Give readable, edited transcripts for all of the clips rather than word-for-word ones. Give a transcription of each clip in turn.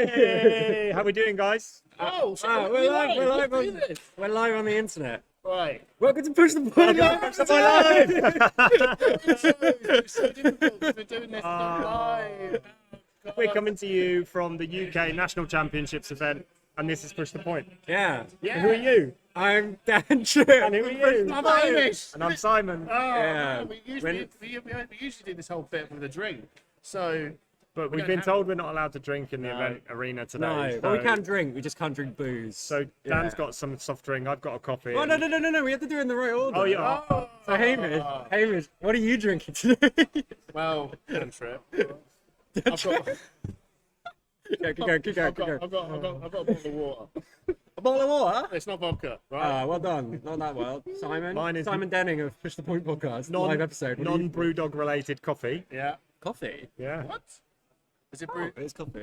Hey, how we doing, guys? Oh, Wow, we're live on the internet. Right. Welcome to Push the Point. Welcome to my live. It's so difficult because we're doing this live. We're coming to you from the UK National Championships event, and this is Push the Point. Yeah. Yeah. Who are you? I'm Dan True. And who are you? I'm Irish. And I'm Simon. Oh, Yeah. we usually do this whole bit with a drink. So, But we've don't been have- told we're not allowed to drink in the No. event arena today. No, so, but we can drink. We just can't drink booze. So Dan's got some soft drink. I've got a coffee. Oh, no. We have to do it in the right order. Oh, yeah. oh, So, Hamish, what are you drinking today? well, trip. I've got, Keep going. I've got a bottle of water. A bottle of water? It's not vodka, right? Ah, well done. Not that well. Simon. Mine is- Simon Denning of Push the Point podcast. Live episode. What do you- Non-Brewdog related coffee. Yeah. Coffee. Yeah. What? Is it brewed? It's coffee.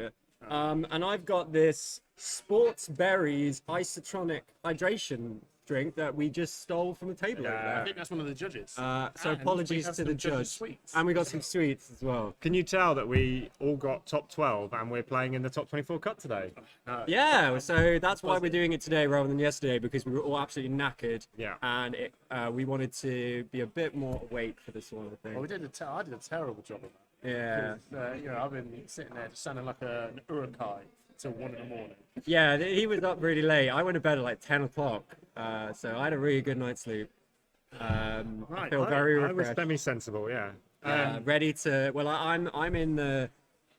Yeah. And I've got this Sports Berries isotronic hydration drink that we just stole from the table over I there. think that's one of the judges. So And we apologies have to some the judges' judge. sweets. And we got some sweets as well. Can you tell that we all got top 12 and we're playing in the top 24 cut today? Yeah, so that's why we're doing it today rather than yesterday, because we were all absolutely knackered. Yeah. And we wanted to be a bit more awake for this one, I Well, think. I did a terrible job of that. Yeah. I've been sitting there just sounding like an urukai till 1 in the morning. Yeah, he was up really late. I went to bed at like 10 o'clock. So I had a really good night's sleep. I feel very I was refreshed. semi-sensible, yeah. Ready to. Well, I'm in the.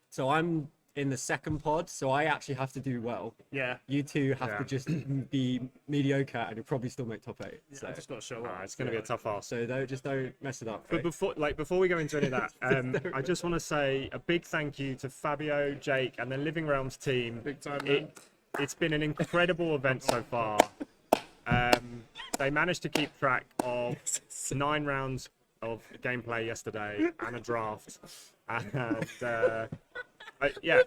So I'm in the second pod. So I actually have to do well. Yeah. You two have Yeah. to just be mediocre, and you'll probably still make top 8. So, I just got to show up. It's going to be a tough ask. so don't mess it up. But right? before we go into any of that, I just want to say a big thank you to Fabio, Jake, and the Living Realms team. Big time, man. It's been an incredible event so far. They managed to keep track of 9 rounds of gameplay yesterday and a draft, and yeah,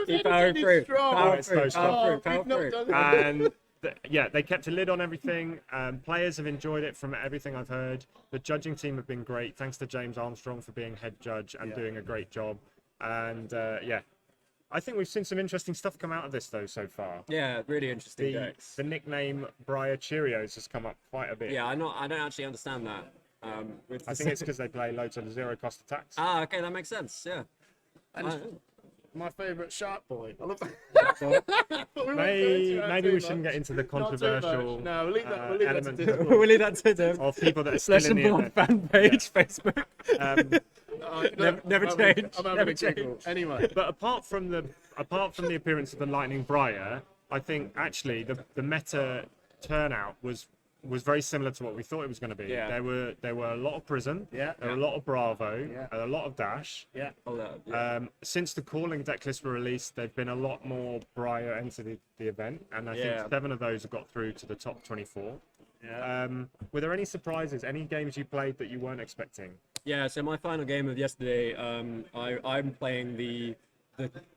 Keep powering through. Power it's through. so Power strong. through. Power We've not through. done and yeah, they kept a lid on everything. Players have enjoyed it from everything I've heard. The judging team have been great. Thanks to James Armstrong for being head judge and doing a great job. And yeah, I think we've seen some interesting stuff come out of this though so far. Yeah, really interesting decks. The nickname Briar Cheerios has come up quite a bit. Yeah, I don't actually understand that. I think it's because they play loads of zero cost attacks. Okay, that makes sense. Yeah. My favourite shark boy. I love Maybe we shouldn't get into the controversial No, we'll leave that to element Discord. We'll leave that to them. of people that are still Slash in and the Blood event. fan page, Facebook. Never I'm having- change, I'm having never a giggle. change. Anyway. But apart from the appearance of the Lightning Briar, I think actually the meta turnout was very similar to what we thought it was going to be. Yeah. There were a lot of Prism. Yeah. There were a lot of Bravo. Yeah. And a lot of Dash. Yeah. Since the calling deck lists were released, there've been a lot more Briar enter the event, and I think 7 of those have got through to the top 24. Yeah. Were there any surprises? Any games you played that you weren't expecting? Yeah, so my final game of yesterday, I'm playing the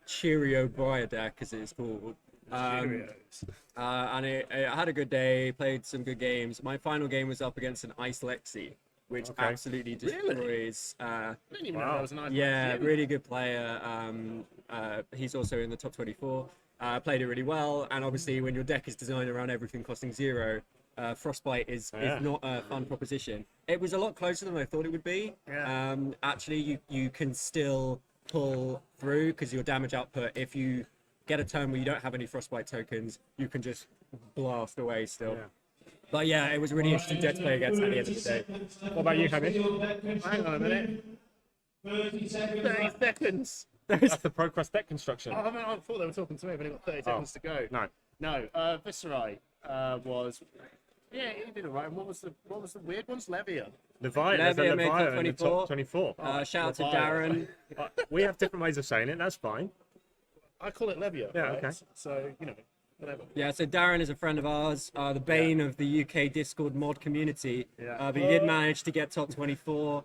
Cheerio Briar deck, as it's called. Cheerios. And I had a good day, played some good games. My final game was up against an Ice Lexi, which absolutely destroys. I didn't even know that was a nice Yeah, game. really good player. He's also in the top 24. Played it really well, and obviously when your deck is designed around everything costing 0, Frostbite is not a fun proposition. It was a lot closer than I thought it would be. Yeah. Actually, you can still pull through because your damage output, if you get a turn where you don't have any Frostbite tokens, you can just blast away still. Yeah. But yeah, it was a really interesting deck to play against at the end of the day. What about you, Hamish? Hang on a minute. 30 seconds. That's the Procrust deck construction. Oh, I thought they were talking to me, but they've got 30 seconds to go. No. No, Viscerai was... Yeah, he did all right. And what was the weird ones? Levia. Leviathan, there's a Levia made top Leviathan in the top 24. 24. Shout out to Leviathan. Darren. We have different ways of saying it, that's fine. I call it Levia. Yeah, right? okay. So, whatever. Yeah, so Darren is a friend of ours, the bane of the UK Discord mod community. Yeah. But he did manage to get top 24.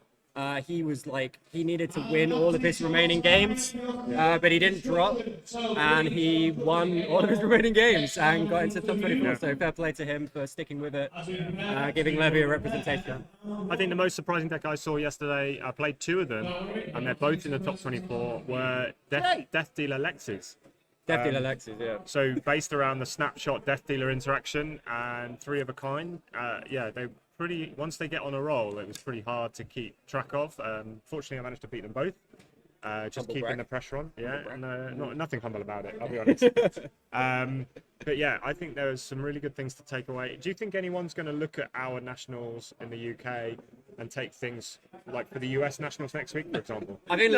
He was like, he needed to win all of his remaining games, but he didn't drop, and he won all of his remaining games and got into top 24. Yeah. So fair play to him for sticking with it, giving Levy a representation. I think the most surprising deck I saw yesterday, I played 2 of them, and they're both in the top 24, were Death Dealer Lexes. Death Dealer Lexes, yeah. So based around the snapshot Death Dealer interaction and 3 of a kind, yeah, they pretty. Once they get on a roll, it was pretty hard to keep track of. Fortunately, I managed to beat them both. Just Humble keeping brag. the pressure on, yeah, and nothing humble about it. I'll be honest. But yeah, I think there's some really good things to take away. Do you think anyone's going to look at our nationals in the UK and take things like for the US nationals next week, for example? I feel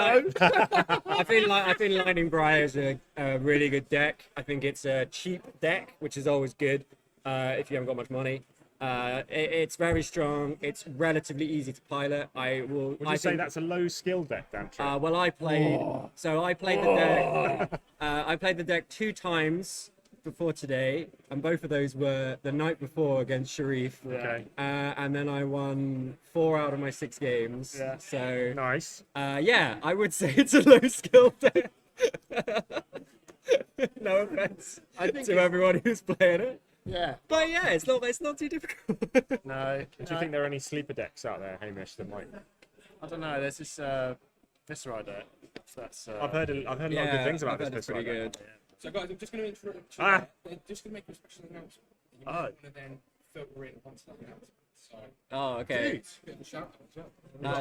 like I think Lightning Briar is a really good deck. I think it's a cheap deck, which is always good if you haven't got much money. It's very strong. It's relatively easy to pilot. Would you say that's a low skill deck, Dan? Well, I played. So I played the deck. I played the deck 2 times before today, and both of those were the night before against Sharif. Okay. And then I won 4 out of my 6 games. Yeah. So Nice. yeah, I would say it's a low skill deck. No offense to everyone who's playing it. Yeah. But yeah, it's not too difficult. No. Do you think there are any sleeper decks out there, Hamish, that might? I don't know. There's this Visceral deck. That's. I've heard a lot of good things about this. It's pretty Visceral deck. good. So guys, I'm just going to interrupt. Ah. They're just going to make a special announcement. You Oh. might want to then filter in onto that announcement. So, Oh, okay. Dude. bit of a shout out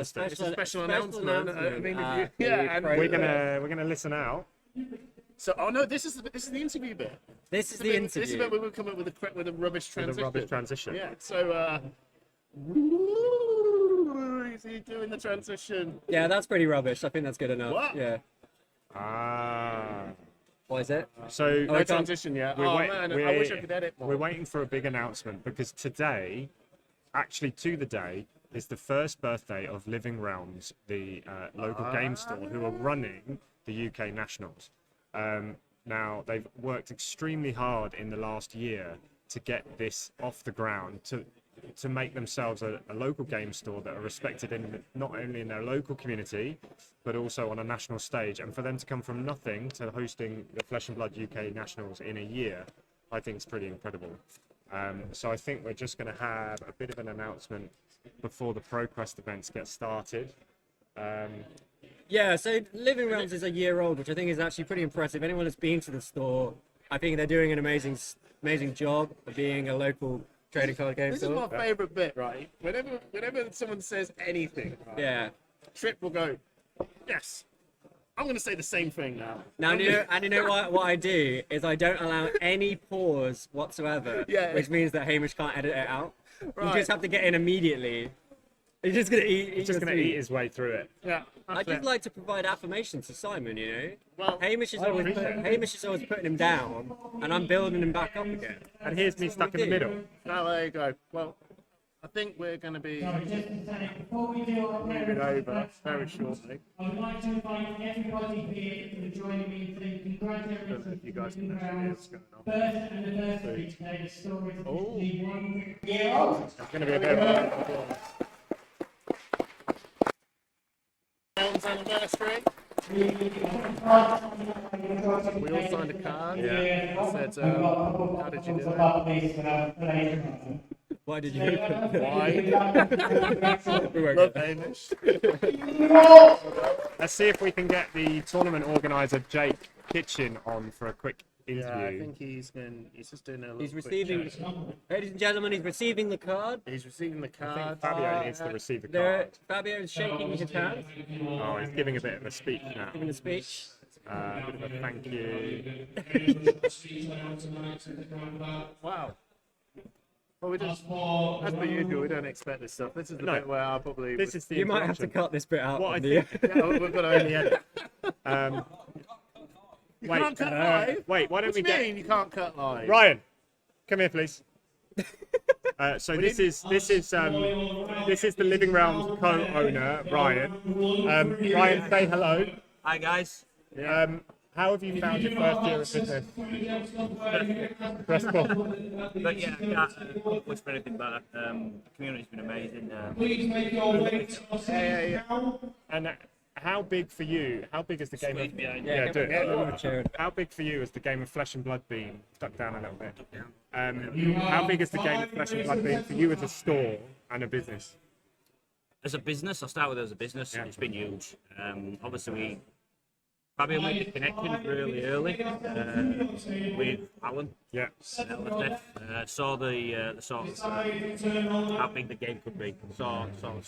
as well. It's a special announcement. I mean, Uh, yeah, and We're gonna listen out. so oh no, this is the interview bit. This is the This is interview. where we will come up with a rubbish With transition. a rubbish transition. Yeah. So is he doing the transition? Yeah, that's pretty rubbish. I think that's good enough. What? Yeah. Ah. What is it? So Oh, No I can't- transition yet. We're Oh wait- man, I we're- wish I could edit we're more. waiting for a big announcement because today, actually to the day, is the first birthday of Living Realms, the local game store who are running the UK Nationals. Now, they've worked extremely hard in the last year to get this off the ground, to make themselves a local game store that are respected in not only in their local community, but also on a national stage. And for them to come from nothing to hosting the Flesh and Blood UK Nationals in a year, I think it's pretty incredible. So I think we're just going to have a bit of an announcement before the ProQuest events get started. Yeah, so Living Realms is a year old, which I think is actually pretty impressive. Anyone that's been to the store, I think they're doing an amazing job of being a local trading card game This is store. my favourite bit, right? Whenever someone says anything, right, Yeah. Trip will go, yes. I'm going to say the same thing now. Now, you know what I do is I don't allow any pause whatsoever, Yeah. which means that Hamish can't edit it out. Right. You just have to get in immediately. He's just gonna eat. He's just going to eat his way through it. Yeah. I just like to provide affirmation to Simon, you know. Well, Hamish is I always appreciate it. Hamish is always putting him down, and I'm building him back up again. And here's me stuck in the do. middle. Now there you go. Well, I think we're going to be Sorry, just to say, before we do our moving over very shortly. I would like to invite everybody here to join me to congratulate Don't know if you guys can actually hear what's going on. first anniversary today. The story is Oh. officially 1 year old. It's going to be a bit of Round's anniversary. We all signed a card. Yeah. Said, how did you do it? Why did you? Why? We won't Love get there. Hamish. Let's see if we can get the tournament organizer Jake Kitchen on for a quick Yeah, I interview. think he's just doing a little He's quick receiving, check. ladies and gentlemen, he's receiving the card. He's receiving the I card. think Fabio needs to receive the There, card. Fabio is shaking his hand, Oh, he's giving a bit of a speech now. giving a speech. A bit of a thank you. Wow. Well, we just, as per usual, we don't expect this stuff. This is the No. bit where I'll probably. This is the You might have to introduction. cut this bit out. What I of the- think. Yeah, we've got to only edit. You Wait, can't cut live. wait, why don't What do we you get mean you can't cut live? Ryan? Come here, please. So this is the Living Realms co-owner Ryan. Ryan, say hello. Hi guys. How have you found your first year of business? Stressful. But yeah, I can't wish for anything better. The community's been amazing. And how big for you? How big is the game of? Squeeze behind. Yeah, do it. Yeah, chair. How big for you is the game of Flesh and Blood been? Duck down a little bit. How big is the game of Flesh and Blood been for you as a store and a business? As a business, I'll start with as a business. Yeah. It's been huge. Obviously, Fabio made the connection really early with Alan. Yeah. Saw the sort of how big the game could be. Saw the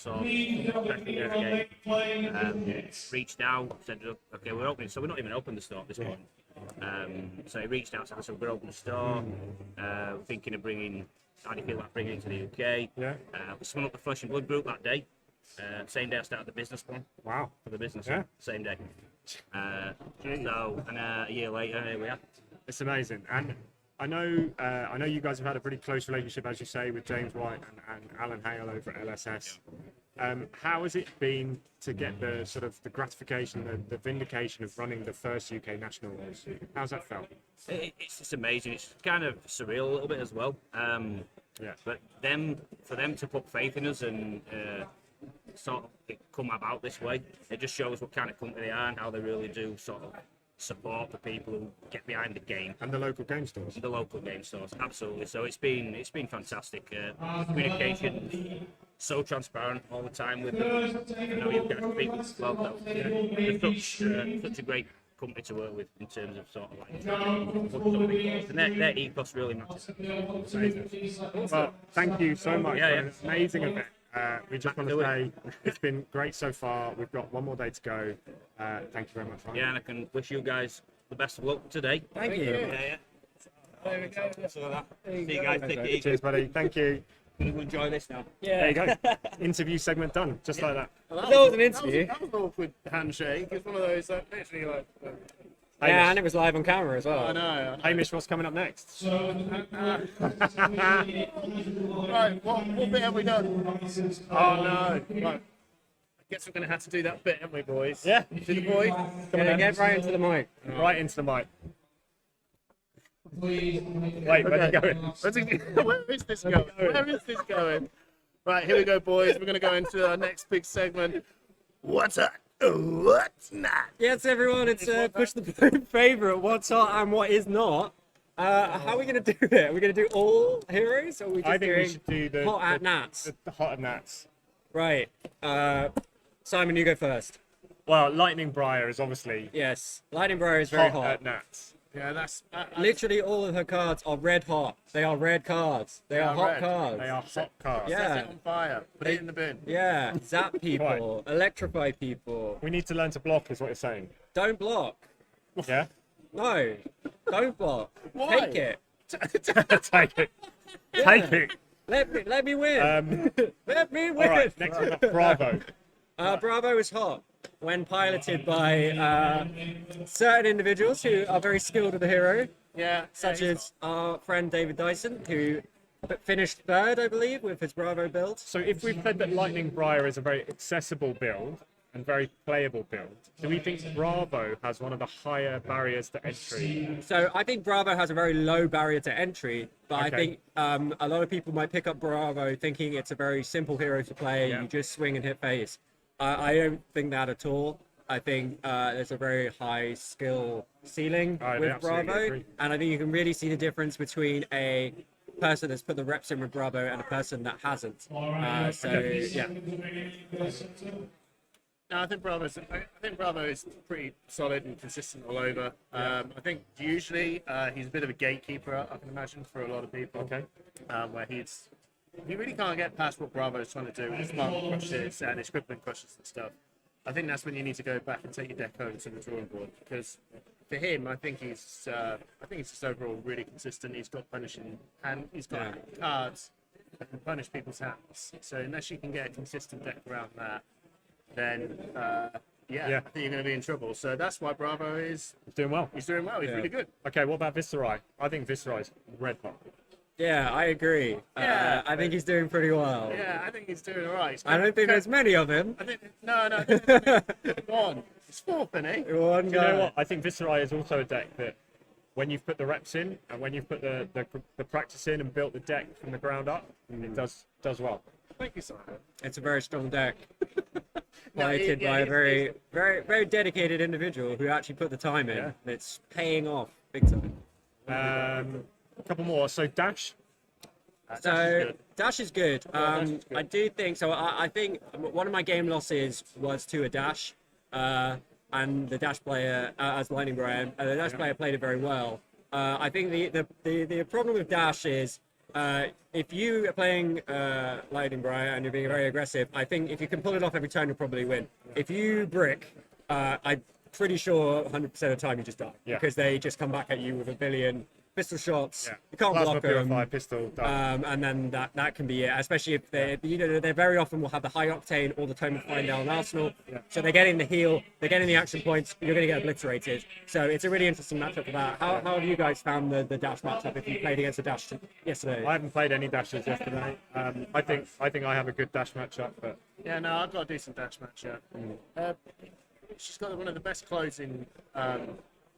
game. Reached out, said, okay, we're opening. So we're not even open the store at this point. So he reached out, said, we're opening the store. Thinking of bringing. How do you feel like bringing it to the UK? Yeah. We spun up the Flesh and Blood group that day. Same day I started the business plan. Wow. For the business. Yeah. Same day. A year later, here we are. It's amazing, and I know you guys have had a pretty close relationship, as you say, with James White and Alan Hale over at LSS. How has it been to get the sort of the gratification, the vindication of running the first UK nationals? How's that felt? It's just amazing. It's kind of surreal a little bit as well. Yeah. But for them to put faith in us and sort of it come about this way, it just shows what kind of company they are and how they really do sort of support the people who get behind the game. And the local game stores. The local game stores, absolutely. So it's been fantastic. Communication so transparent all the time with them. I know you guys speak as well. Though. They're such a great company to work with in terms of sort of like and their ethos really matters. Well, thank you so much Yeah, for yeah. an amazing event. We just want to say it's been great so far. We've got one more day to go. Thank you very much, Ryan. Yeah, and I can wish you guys the best of luck today. Thank you. Yeah. There we go. See you guys. Take it easy. Cheers, buddy. Thank you. We'll enjoy this now. There you go. Interview segment done, just like that. That was an interview. That was an awkward handshake. It's one of those literally like. Yeah, and it was live on camera as well. I know. Hamish, what's coming up next? Right, what bit have we done? Oh no. Right. I guess we're going to have to do that bit, haven't we, boys? Yeah. To the boys. Come on, get right into the mic. Right into the mic. Wait, where's it going? Where is this going? Where is this going? Right, here we go, boys. We're going to go into our next big segment. What's up? What's not? Yes, everyone, it's Push the Point favourite, what's hot and what is not. How are we going to do it? Are we going to do all heroes, or are we just I think we doing should do the hot at Nats? The hot and Nats. Right. Simon, you go first. Well, Lightning Briar is obviously Yes, Lightning Briar is very hot hot. at Nats. Yeah, that's Literally all of her cards are red hot. They are red cards. They are hot red. cards. They are hot cards. Yeah. set it on fire. Put it in the bin. Yeah, zap people, electrify people. We need to learn to block, is what you're saying. Don't block. Yeah? No, don't block. Why? Take it. Take it. Take it. Let me win. Let me win. All right, next we got Bravo. Bravo is hot when piloted by certain individuals who are very skilled with the hero, Yeah. such as our friend David Dyson, who finished third, I believe, with his Bravo build. So if we've said that Lightning Briar is a very accessible build and very playable build, do we think Bravo has one of the higher barriers to entry? So I think Bravo has a very low barrier to entry, but I Okay. think a lot of people might pick up Bravo thinking it's a very simple hero to play. Yeah. You just swing and hit face. I don't think that at all. I think there's a very high skill ceiling I with absolutely Bravo, agree. and I think you can really see the difference between a person that's put the reps in with Bravo and a person that hasn't. So yeah, No, I think Bravo is pretty solid and consistent all over. I think usually he's a bit of a gatekeeper, I can imagine, for a lot of people. Okay. Where he really can't get past what Bravo's trying to do with his market crushes and his crippling crushes and stuff. I think that's when you need to go back and take your deck over to the drawing board, because for him, I think he's just overall really consistent. He's got punishing and he's got cards that can punish people's hands. So unless you can get a consistent deck around that, then I think you're going to be in trouble. So that's why Bravo is Doing well. he's doing well. He's really good. Okay, what about Viserai? I think Viserai is red hot. yeah, I agree. Yeah. I think he's doing pretty well. Yeah, I think he's doing all right. I don't think there's many of him. I think no. One. It's fourth, isn't he? One Do you know guy. what? I think Viserai is also a deck that when you've put the reps in and when you've put the practice in and built the deck from the ground up, it does well. Thank you, Simon. It's a very strong deck. No, Piloted yeah, by a it's- very, very, very dedicated individual who actually put the time in. Yeah. And it's paying off big time. A couple more. So Dash. So Dash is good. Dash is good. I do think so. I think one of my game losses was to a Dash. I and the dash player as Lightning Briar, and the dash player played it very well. I think the problem with dash is if you are playing Lightning Briar and you're being very aggressive, I think if you can pull it off every turn, you'll probably win. If you brick, I'm pretty sure 100% of the time you just die because they just come back at you with a billion pistol shots. You can't Plasma block purifier, them. pistol, done. And then that can be it. Especially if they very often will have the high octane or the tome of fine down arsenal. So they're getting the heal, they're getting the action points. You're going to get obliterated. So it's a really interesting matchup for that. How have you guys found the dash matchup if you played against a dash yesterday? I haven't played any dashes yesterday. I think I have a good dash matchup, but Yeah, no, I've got a decent dash matchup. She's got one of the best closing.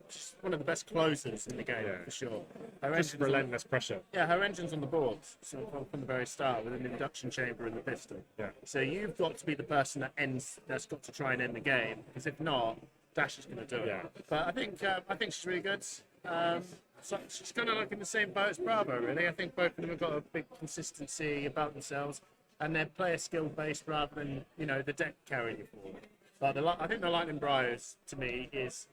She's one of the best closers in the game for sure. Her just engine's relentless pressure. her engine's on the board so from the very start with an induction chamber and the pistol. Yeah. So you've got to be the person that's got to try and end the game, because if not, Dash is going to do it. Yeah. But I think she's really good. So she's kind of like in the same boat as Bravo, really. I think both of them have got a big consistency about themselves, and they're player skill based rather than the deck carrying you forward. But I think the Lightning Briars to me is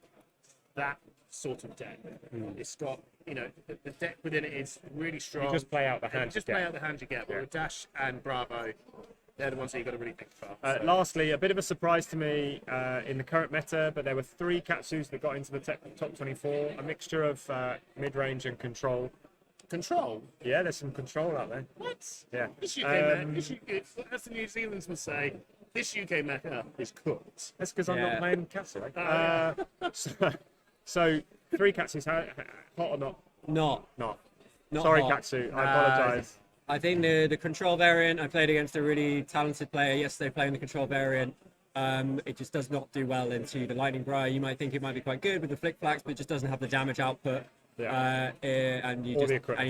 that sort of deck. It's got, the deck within it is really strong. You just play out the hand. Just play out the hand you get. But with Dash and Bravo, they're the ones that you've got to really think about. Lastly, a bit of a surprise to me in the current meta, but there were 3 Katsus that got into the top 24. A mixture of mid-range and control. Control? Yeah, there's some control out there. What? Yeah. This UK as the New Zealanders would say, this UK meta is cooked. That's because I'm not playing Katsu. So 3 Katsus, hot or not? Not Sorry, hot. Katsu. I apologise. I think the control variant, I played against a really talented player yesterday playing the control variant. It just does not do well into the Lightning Briar. You might think it might be quite good with the flick flacks, but it just doesn't have the damage output. And you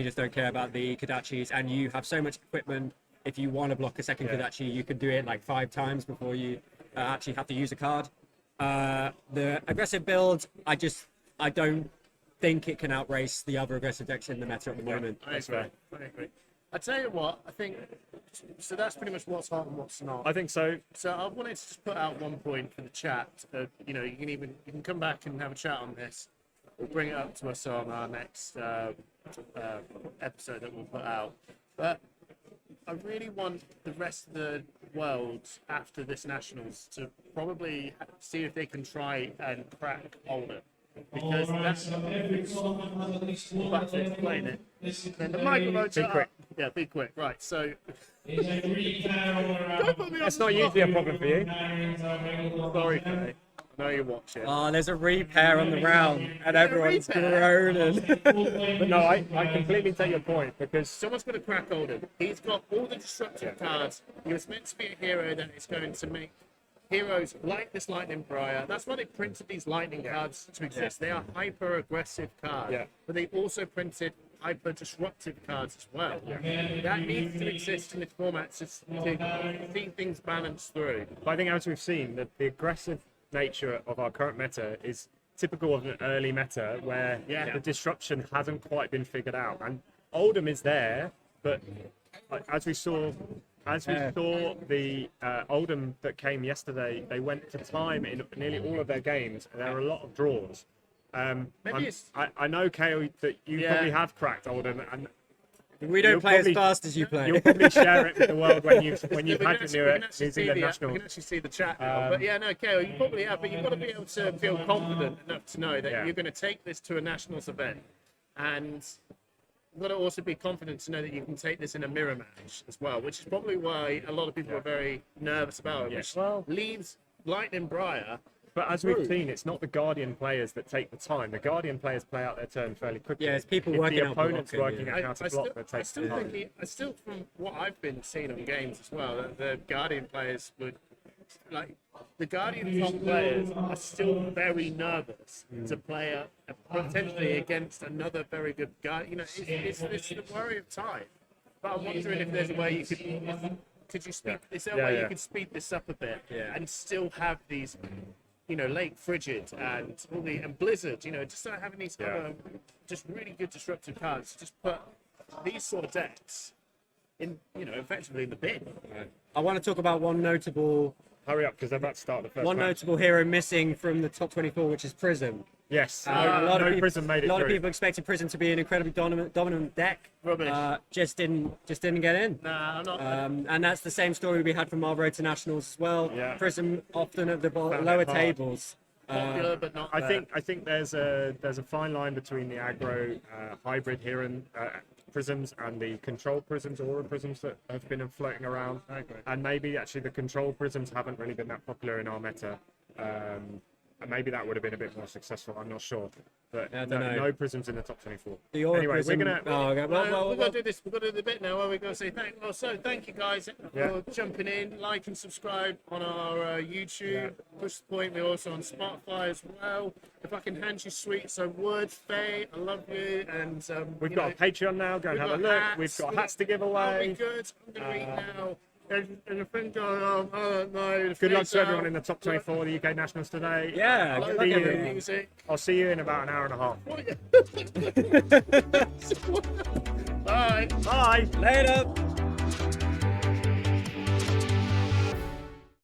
just don't care about the Kodachis, and you have so much equipment. If you want to block a second Kodachi, you can do it like 5 times before you actually have to use a card. The aggressive build, I don't think it can outrace the other aggressive decks in the meta at the moment. I agree. I tell you what, I think so. That's pretty much what's hot and what's not. I think so. So I wanted to just put out one point for the chat. You can come back and have a chat on this. We'll bring it up to us on our next episode that we'll put out. But I really want the rest of the world after this Nationals to probably see if they can try and crack Oldham. Because that's about to explain it. And the microphones Be quick. Yeah, be quick. Right, so That's not usually a problem for you. sorry, Kay. I know you're watching. Oh, there's a repair on the round, and everyone's groaning. But no, I completely take your point because Someone's going to crack Oldham. He's got all the disruptive cards. He was meant to be a hero that is going to make heroes like this Lightning Briar. That's why they printed these Lightning cards to exist. They are hyper aggressive cards, but they also printed hyper disruptive cards as well. That needs to exist in the format to see things balanced through. But I think as we've seen, the aggressive nature of our current meta is typical of an early meta where the disruption hasn't quite been figured out. And Oldham is there, but as we saw the Oldham that came yesterday, they went to time in nearly all of their games, and there were a lot of draws. I know, Kale, that you probably have cracked Oldham, and We don't play as fast as you play. you'll probably share it with the world when you've had your New Zealand We Nationals. can actually see the chat now. But yeah, no, Kale, you probably have, but you've got to be able to feel confident enough to know that you're going to take this to a Nationals event. And you've got to also be confident to know that you can take this in a mirror match as well, which is probably why a lot of people are very nervous about it, which leaves Lightning Briar. But as we've seen, it's not the Guardian players that take the time. The Guardian players play out their turn fairly quickly. Yeah, it's people If working the out opponent's blocking, working out how to block that takes still time. think, I still, from what I've been seeing on games as well, that the Guardian players would, like, the Guardian top players are still very nervous to play potentially against another very good Guardian. You know, it's the worry of time. But I'm wondering if there's a way you could you speed, is there a way you could speed this up a bit and still have these, you know, Lake Frigid and Blizzard, you know, just start having these other just really good disruptive cards. Just put these sort of decks in, you know, effectively in the bin. I want to talk about one notable Hurry up, because they're about to start the first One match. notable hero missing from the top 24, which is Prism. Yes, A lot of people, Prism made it a lot of through. people expected Prism to be an incredibly dominant deck. Rubbish. Just didn't get in. Nah, I'm not. And that's the same story we had from Marlborough Internationals as well. Yeah. Prism often at the Found it lower hard. tables. popular, but not. I think there's a fine line between the aggro hybrid here and prisms and the control prisms, aura prisms that have been floating around. I agree. And maybe actually the control prisms haven't really been that popular in our meta. And maybe that would have been a bit more successful. I'm not sure, but I don't know. no prisms in the top 24. The aura Anyway, prism. we're gonna. Oh, okay. We've got to do this. We've got to do the bit now where we've got to say thank. Well, so thank you guys Yeah. for jumping in, like and subscribe on our YouTube. Yeah. Push the point. We're also on Spotify as well. If I can hand you sweet, so word Faye, I love you. And We've you got know, a Patreon now. Go and we've have a got look. hats, We've got we've hats to give Oh, away. we're good. I'm gonna eat now. And a friend going on. I don't know. Good luck to everyone in the top 24 of the UK Nationals today. Yeah, Love good luck, See you. everyone. music. I'll see you in about an hour and a half. Bye. Bye. Later.